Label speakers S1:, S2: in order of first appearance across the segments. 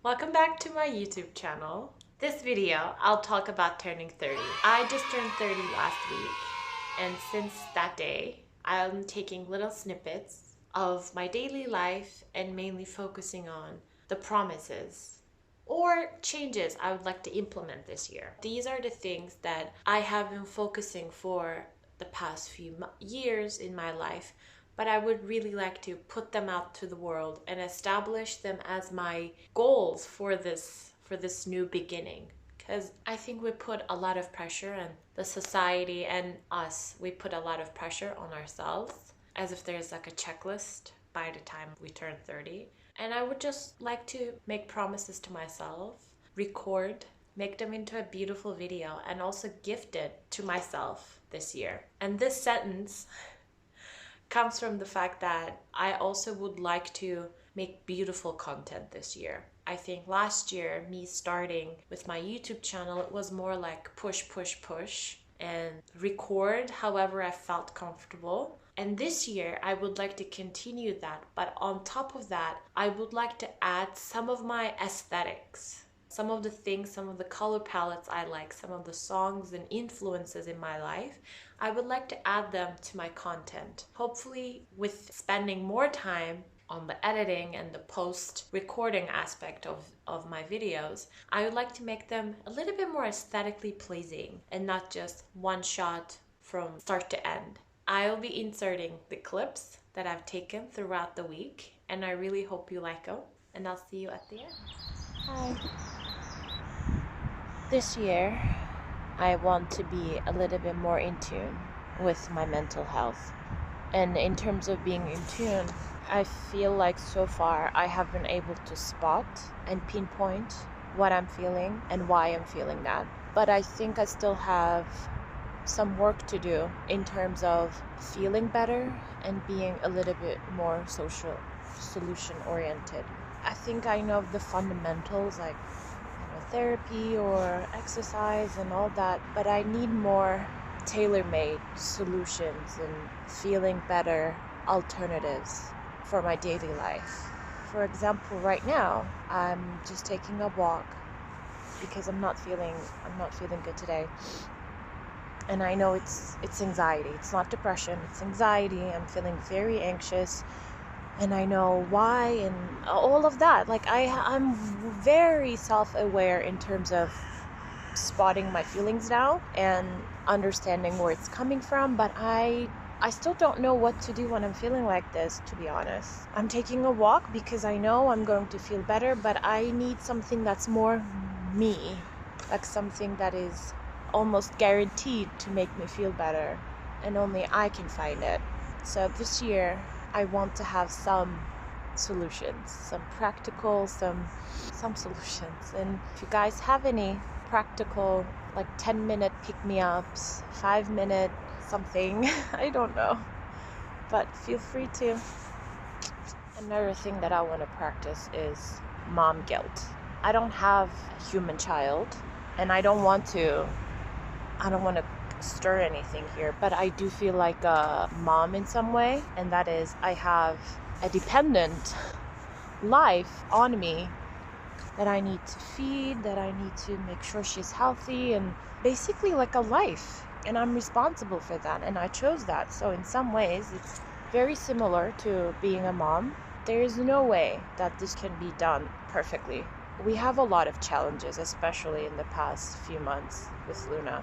S1: Welcome back to my YouTube channel. This video, I'll talk about turning 30. I just turned 30 last week, and since that day, I'm taking little snippets of my daily life and mainly focusing on the promises or changes I would like to implement this year. These are the things that I have been focusing for the past few years in my life, but I would really like to put them out to the world and establish them as my goals for this new beginning. Because I think we put a lot of pressure on the society and us. We put a lot of pressure on ourselves as if there's like a checklist by the time we turn 30. And I would just like to make promises to myself, record, make them into a beautiful video, and also gift it to myself this year. And this sentence comes from the fact that I also would like to make beautiful content this year. I think last year, me starting with my YouTube channel, it was more like push, push, push and record however I felt comfortable. And this year, I would like to continue that. But on top of that, I would like to add some of my aesthetics. Some of the things, some of the color palettes I like, some of the songs and influences in my life, I would like to add them to my content. Hopefully, with spending more time on the editing and the post-recording aspect of my videos, I would like to make them a little bit more aesthetically pleasing and not just one shot from start to end. I'll be inserting the clips that I've taken throughout the week, and I really hope you like them, and I'll see you at the end. Hi. This year, I want to be a little bit more in tune with my mental health. And in terms of being in tune, I feel like so far I have been able to spot and pinpoint what I'm feeling and why I'm feeling that. But I think I still have some work to do in terms of feeling better and being a little bit more social, solution oriented. I think I know the fundamentals like therapy or exercise and all that, but I need more tailor-made solutions and feeling better alternatives for my daily life. For example, right now I'm just taking a walk because I'm not feeling good today. And I know it's anxiety. It's not depression, it's anxiety. I'm feeling very anxious. And I know why and all of that. Like I'm very self-aware in terms of spotting my feelings now and understanding where it's coming from. But I still don't know what to do when I'm feeling like this, to be honest. I'm taking a walk because I know I'm going to feel better, but I need something that's more me. Like something that is almost guaranteed to make me feel better. And only I can find it. So this year, I want to have some solutions, some practical, some solutions. And if you guys have any practical, like 10-minute pick-me-ups, 5-minute something, I don't know. But feel free to. Another thing that I want to practice is mom guilt. I don't have a human child, and I don't want to stir anything here, but I do feel like a mom in some way, and that is I have a dependent life on me that I need to feed, that I need to make sure she's healthy, and basically like a life, and I'm responsible for that, and I chose that. So in some ways it's very similar to being a mom. There is no way that this can be done perfectly. We have a lot of challenges, especially in the past few months with Luna.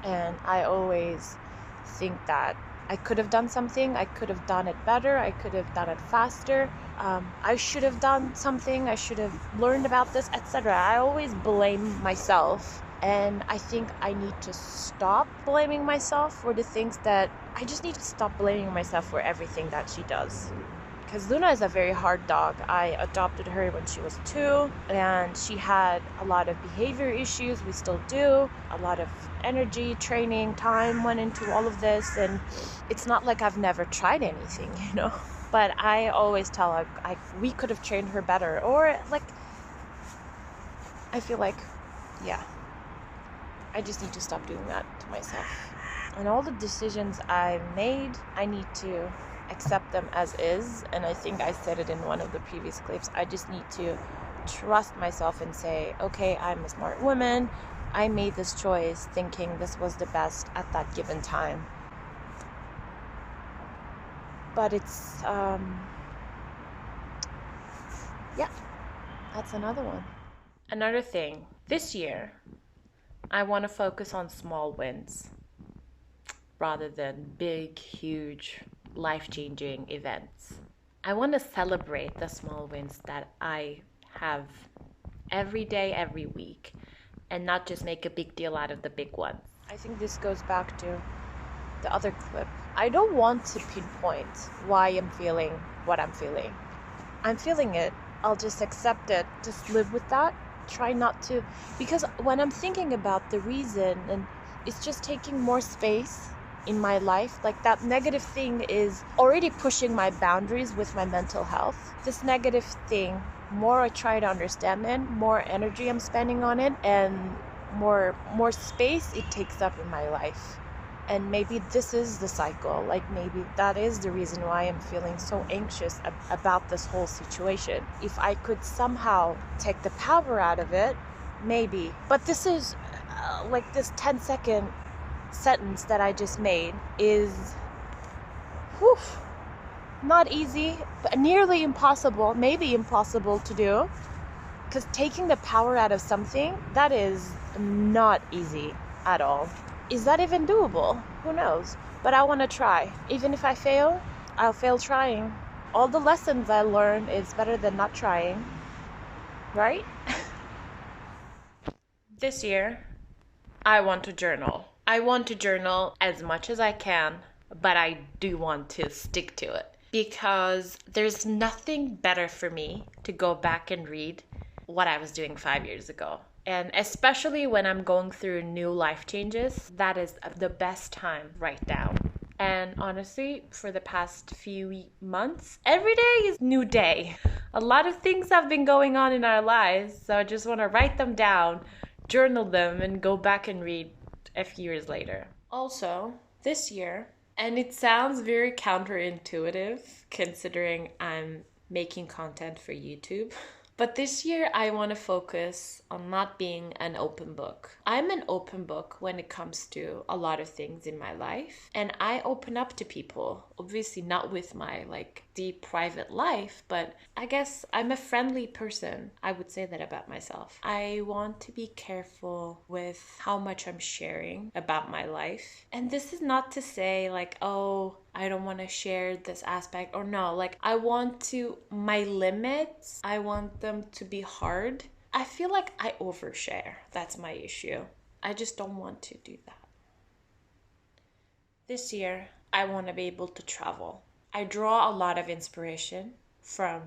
S1: And I always think that I could have done something, I could have done it better, I could have done it faster, I should have done something, I should have learned about this, etc. I always blame myself, and I think I need to stop blaming myself for the things that, I just need to stop blaming myself for everything that she does. Because Luna is a very hard dog. I adopted her when she was 2, and she had a lot of behavior issues. We still do. A lot of energy, training, time went into all of this, and it's not like I've never tried anything, But I always tell her, we could have trained her better, or like, I feel like, yeah, I just need to stop doing that to myself. And all the decisions I made, I need to accept them as is, and I think I said it in one of the previous clips. I just need to trust myself and say, okay, I'm a smart woman. I made this choice thinking this was the best at that given time. But it's, yeah, that's another one. Another thing, this year, I want to focus on small wins rather than big, huge, life-changing events. I want to celebrate the small wins that I have every day, every week, and not just make a big deal out of the big ones. I think this goes back to the other clip. I don't want to pinpoint why I'm feeling what I'm feeling. I'm feeling it. I'll just accept it. Just live with that. Try not to, because when I'm thinking about the reason, and it's just taking more space in my life, like that negative thing is already pushing my boundaries with my mental health. This negative thing, more I try to understand it, more energy I'm spending on it, and more space it takes up in my life. And maybe this is the cycle. Like maybe that is the reason why I'm feeling so anxious about this whole situation. If I could somehow take the power out of it, maybe. But this is like this 10-second sentence that I just made is not easy, but nearly impossible, maybe impossible to do. Because taking the power out of something, that is not easy at all. Is that even doable? Who knows? But I want to try. Even if I fail, I'll fail trying. All the lessons I learn is better than not trying. Right? This year, I want to journal. I want to journal as much as I can, but I do want to stick to it. Because there's nothing better for me to go back and read what I was doing 5 years ago. And especially when I'm going through new life changes, that is the best time right now. And honestly, for the past few months, every day is new day. A lot of things have been going on in our lives, so I just want to write them down, journal them, and go back and read a few years later. Also, this year, and it sounds very counterintuitive considering I'm making content for YouTube, but this year I want to focus on not being an open book. I'm an open book when it comes to a lot of things in my life, and I open up to people. Obviously not with my deep private life, but I guess I'm a friendly person. I would say that about myself. I want to be careful with how much I'm sharing about my life. And this is not to say oh, I don't want to share this aspect, or no, I want to, my limits, I want them to be hard. I feel like I overshare. That's my issue. I just don't want to do that. This year, I want to be able to travel. I draw a lot of inspiration from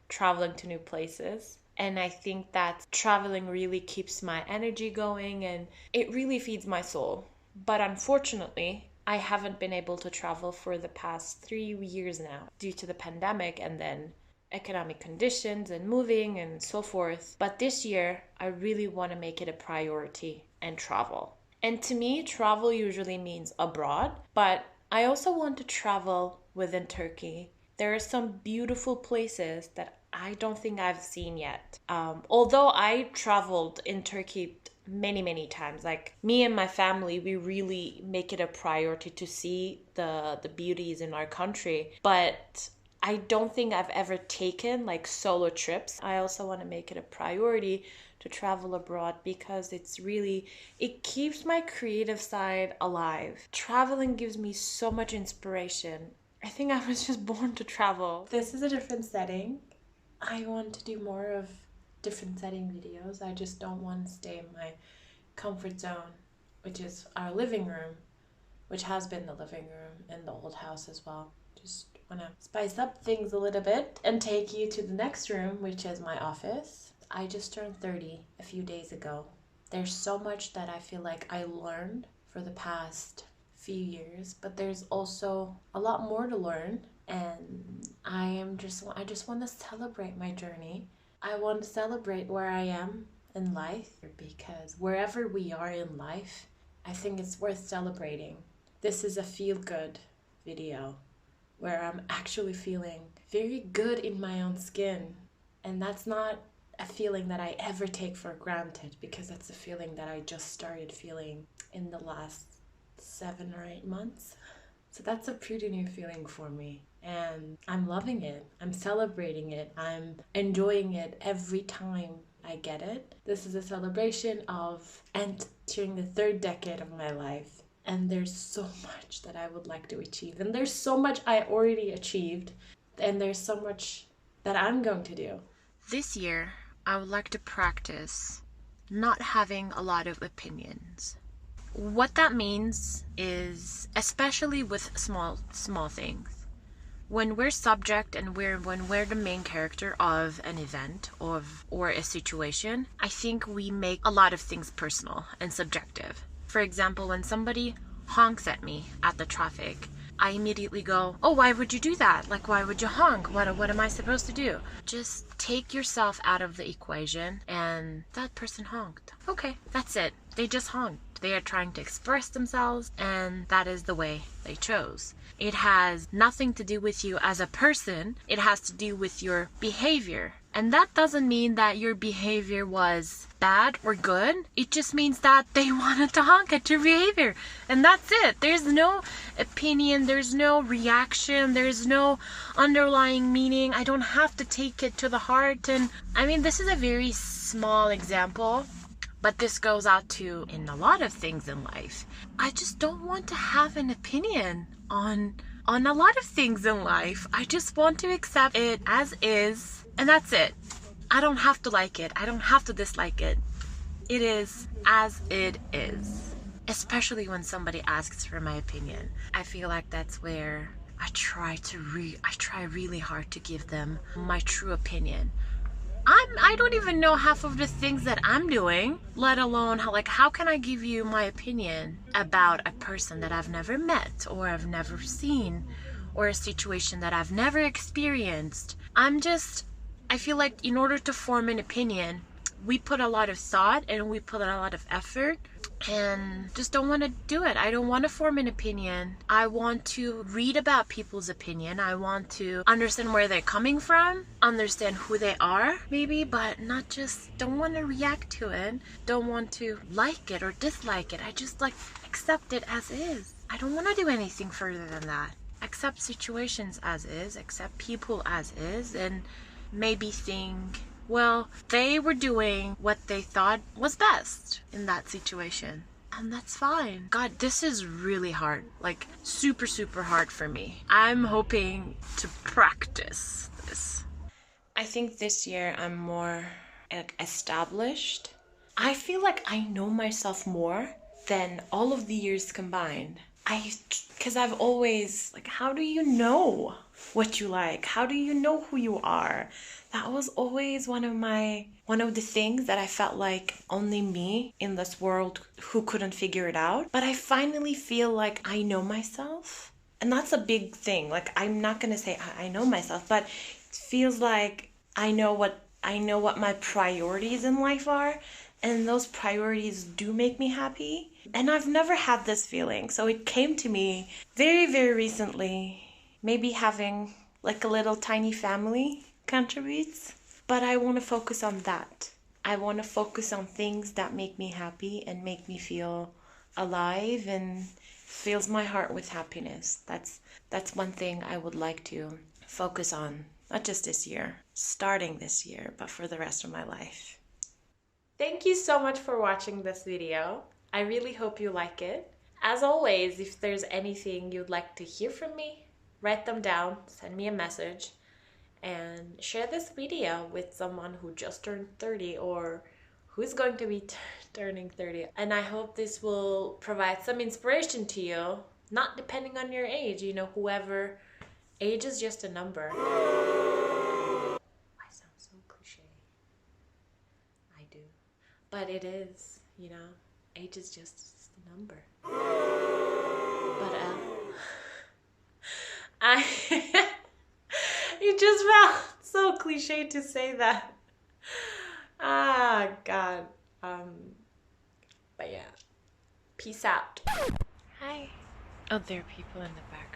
S1: traveling to new places. And I think that traveling really keeps my energy going and it really feeds my soul. But unfortunately, I haven't been able to travel for the past 3 years now due to the pandemic and then economic conditions and moving and so forth. But this year, I really want to make it a priority and travel. And to me, travel usually means abroad, but I also want to travel within Turkey. There are some beautiful places that I don't think I've seen yet. Although I traveled in Turkey many times, me and my family, we really make it a priority to see the beauties in our country, but I don't think I've ever taken solo trips. I also want to make it a priority to travel abroad because it keeps my creative side alive. Traveling gives me so much inspiration. I think I was just born to travel. This is a different setting. I want to do more of different setting videos. I just don't want to stay in my comfort zone, which is our living room, which has been the living room in the old house as well. Just want to spice up things a little bit and take you to the next room, which is my office. I just turned 30 a few days ago. There's so much that I feel like I learned for the past few years, but there's also a lot more to learn, and I just want to celebrate my journey. I want to celebrate where I am in life, because wherever we are in life, I think it's worth celebrating. This is a feel-good video where I'm actually feeling very good in my own skin, and that's not a feeling that I ever take for granted, because it's a feeling that I just started feeling in the last 7 or 8 months. So that's a pretty new feeling for me. And I'm loving it. I'm celebrating it. I'm enjoying it every time I get it. This is a celebration of entering the 3rd decade of my life. And there's so much that I would like to achieve. And there's so much I already achieved. And there's so much that I'm going to do. This year, I would like to practice not having a lot of opinions. What that means is, especially with small things, when we're subject and when we're the main character of an event or a situation, I think we make a lot of things personal and subjective. For example, when somebody honks at me at the traffic, I immediately go, oh, why would you do that? Like, why would you honk? What am I supposed to do? Just take yourself out of the equation, and that person honked. Okay, that's it. They just honked. They are trying to express themselves, and that is the way they chose. It has nothing to do with you as a person. It has to do with your behavior. And that doesn't mean that your behavior was bad or good. It just means that they wanted to honk at your behavior. And that's it. There's no opinion. There's no reaction. There's no underlying meaning. I don't have to take it to the heart. And I mean, this is a very small example, but this goes out to in a lot of things in life. I just don't want to have an opinion on a lot of things in life. I just want to accept it as is. And that's it. I don't have to like it. I don't have to dislike it. It is as it is. Especially when somebody asks for my opinion. I feel like that's where I try really hard to give them my true opinion. I don't even know half of the things that I'm doing, let alone how can I give you my opinion about a person that I've never met or I've never seen, or a situation that I've never experienced. I feel like in order to form an opinion, we put a lot of thought and we put a lot of effort, and just don't want to do it. I don't want to form an opinion. I want to read about people's opinion. I want to understand where they're coming from, understand who they are, maybe, but don't want to react to it. Don't want to like it or dislike it. I just accept it as is. I don't want to do anything further than that. Accept situations as is, accept people as is, and maybe think, well, they were doing what they thought was best in that situation. And that's fine. God, this is really hard. Super, super hard for me. I'm hoping to practice this. I think this year I'm more established. I feel like I know myself more than all of the years combined. Because I've always, how do you know what you like? How do you know who you are? That was always one of the things that I felt like only me in this world who couldn't figure it out. But I finally feel like I know myself. And that's a big thing. I'm not going to say I know myself, but it feels like I know what my priorities in life are. And those priorities do make me happy. And I've never had this feeling. So it came to me very, very recently. Maybe having a little tiny family contributes. But I want to focus on that. I want to focus on things that make me happy and make me feel alive and fills my heart with happiness. That's one thing I would like to focus on. Not just this year, starting this year, but for the rest of my life. Thank you so much for watching this video. I really hope you like it. As always, if there's anything you'd like to hear from me, write them down, send me a message, and share this video with someone who just turned 30 or who's going to be turning 30. And I hope this will provide some inspiration to you, not depending on your age, whoever. Age is just a number. I sound so cliche. I do. But it is, age is just a number. But it just felt so cliche to say that. God. But yeah. Peace out. Hi. Oh, there are people in the back.